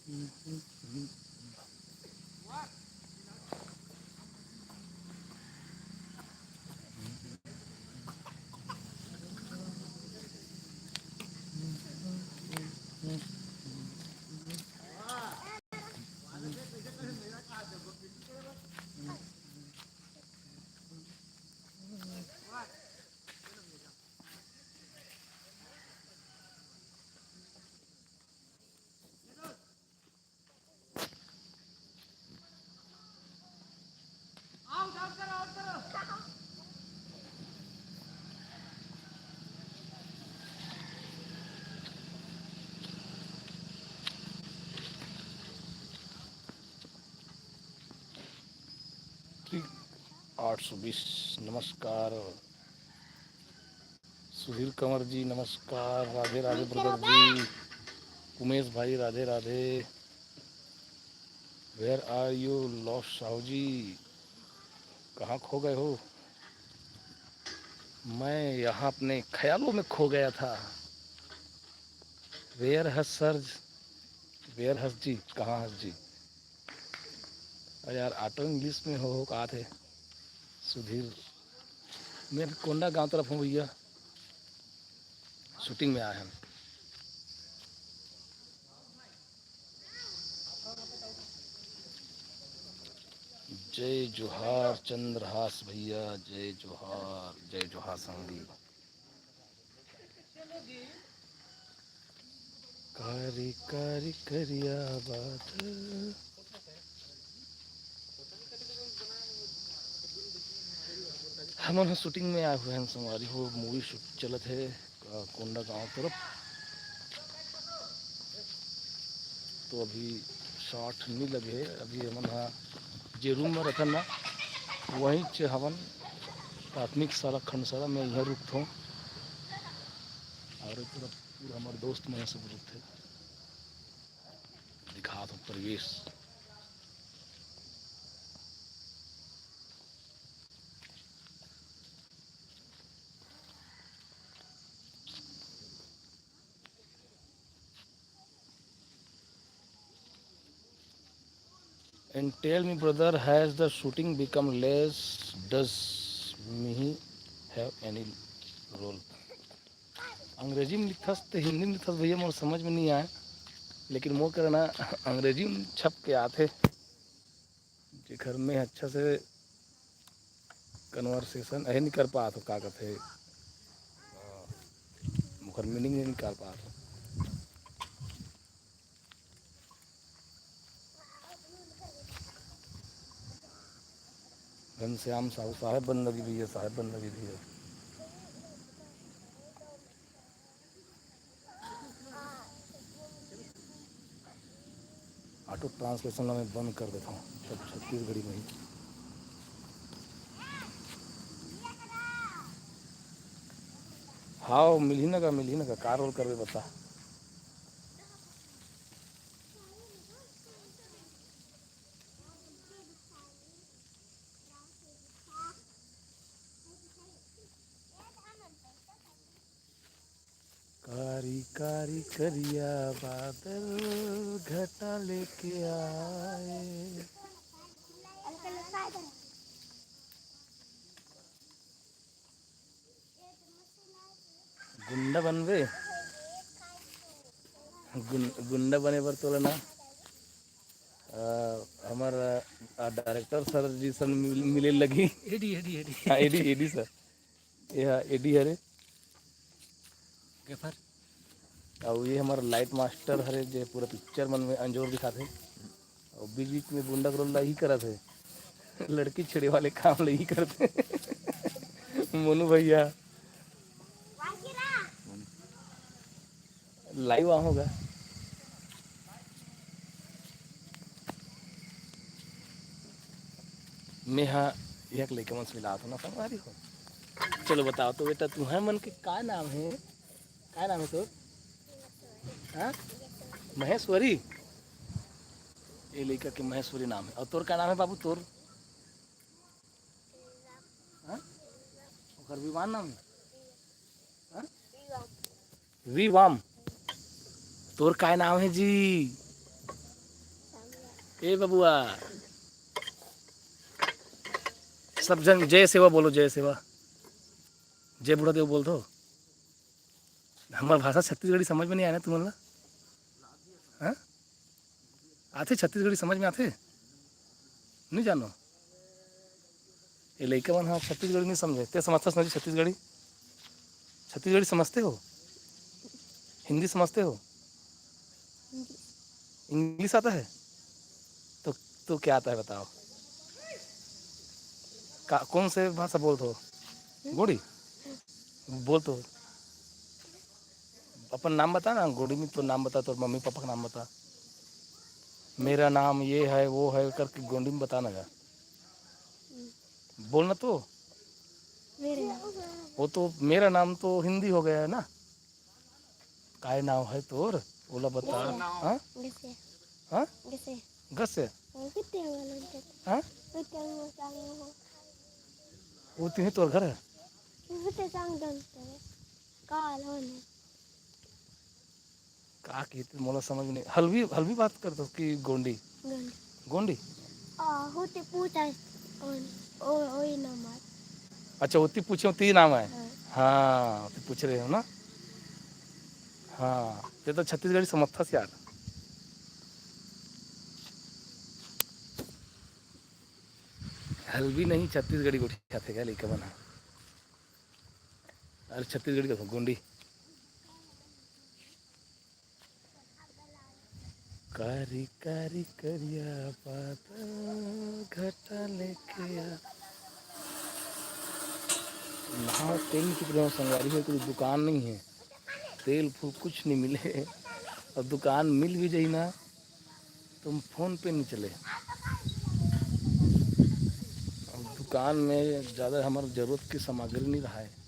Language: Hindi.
820। नमस्कार सुधीर कंवर जी, नमस्कार। राधे राधे ब्रदर जी। उमेश भाई Radhe Radhe. Where are you lost Sahu ji, कहाँ खो गए हो? मैं यहाँ अपने ख्यालों में खो गया था। वेयर हस सर, वेयर हस जी, कहाँ हस जी? अरे यार ऑटो इंग्लिश में हो कहा थे सुधीर। मैं कोंडा गांव तरफ हूँ भैया, शूटिंग में आए हैं। जय जोहार चंद्रहास भैया, जय जोहार, जय जोहार संगी। कारी कारी करिया बादल। हम वहाँ शूटिंग में आए हुए हैं संगवारी हो, मूवी शूट चलत है कोंडा गांव तरफ। तो अभी शॉट नहीं लगे। अभी हम यहाँ जे रूम में रहता ना वहीं चे हवन प्राथमिक शाला खंड शाला में यहाँ रुकता हूँ। और एक तरफ पूरा हमारे दोस्त में सब रुकते दिखा दो परिवेश। And tell me brother, has the shooting become less? Does me have any role? अंग्रेजी में लिखा तो हिंदी में लिखा भैया मुझे समझ में नहीं आया, लेकिन वो करना अंग्रेजी में छप के आते जे घर में अच्छा से कन्वर्सेशन है नहीं कर पा तो का कहते मुखर मीनिंग नहीं निकाल पा तो। घनश्याम साहू साहेब बन लगी भैया, साहेब बन लगी भैया। ऑटो ट्रांसलेशन मैं बंद कर देता हूँ सब छत्तीसगढ़ी में ही। हाँ मिल ही ना का कार रोल कर बता। कारी कारी करिया बादल घटा लेके आए। गुंडा बनबे, गुंडा बने पर तो ना हमारा डायरेक्टर सर जी सन मिले लगी। एडी एडी एडी हाँ एडी एडी सर, ये हाँ एडी हरे। गफर और ये हमारा लाइट मास्टर हरे जो पूरा पिक्चर मन में अंजोर दिखाते। और बीच बीच में गुंडा करोल ही करा थे, लड़की छेड़े वाले काम ही करते। मोनू भैया लाइव वहाँ होगा। मैं हाँ एक लेके मन से मिला था ना संगवारी हो। चलो बताओ तो बेटा तुम्हारे मन के क्या नाम है? क्या नाम है तो? हाँ महेश्वरी। ये लड़का के महेश्वरी नाम है। और तोर क्या नाम है बाबू तोर? हाँ ओकर विवान नाम है? हाँ विवाम। तोर क्या नाम है जी? ए बबुआ, सब जन जय सेवा बोलो, जय सेवा। जय बूढ़ा देव बोल दो। हमार भाषा छत्तीसगढ़ी समझ में नहीं आया ना तुम्हारा? हाँ, आते छत्तीसगढ़ी समझ में आते नहीं जानो? ये लड़का मन हाँ छत्तीसगढ़ी नहीं समझे, ते समझता नहीं छत्तीसगढ़ी? छत्तीसगढ़ी समझते हो? हिंदी समझते हो? इंग्लिश आता है? तो क्या आता है बताओ? कौन से भाषा बोलते हो? गोड़ी बोल तो। अपन नाम बता ना, गोड़ी में तो नाम बता, तो मम्मी पापा का नाम बता। मेरा नाम ये है वो है करके गोंडी में बताना यार, बोलना तो। वो तो मेरा नाम तो हिंदी हो गया है ना। काय नाम है तोर, बोला बता। हाँ हाँ, गस से हाँ, वो तुम्हें तोर घर है। का की मोला समझ नहीं। हल्वी हल्वी बात कर दो कि गोंडी? गोंडी होते पूछा ओई नंबर। अच्छा, उतनी पूछे उतनी नाम है। हाँ तो पूछ रहे हो ना। हाँ, ये तो छत्तीसगढ़ी समझता से यार। हल्वी नहीं, छत्तीसगढ़ी को खाते क्या लेके बना? अरे छत्तीसगढ़ी का गोंडी। कारी कारी करिया बादल घटा लेके आ। यहाँ तेल की तरह संगवारी है, कोई दुकान नहीं है, तेल फूल कुछ नहीं मिले। और दुकान मिल भी जाई ना, तुम फोन पे नहीं चले। और दुकान में ज़्यादा हमारी ज़रूरत की सामग्री नहीं रहा है।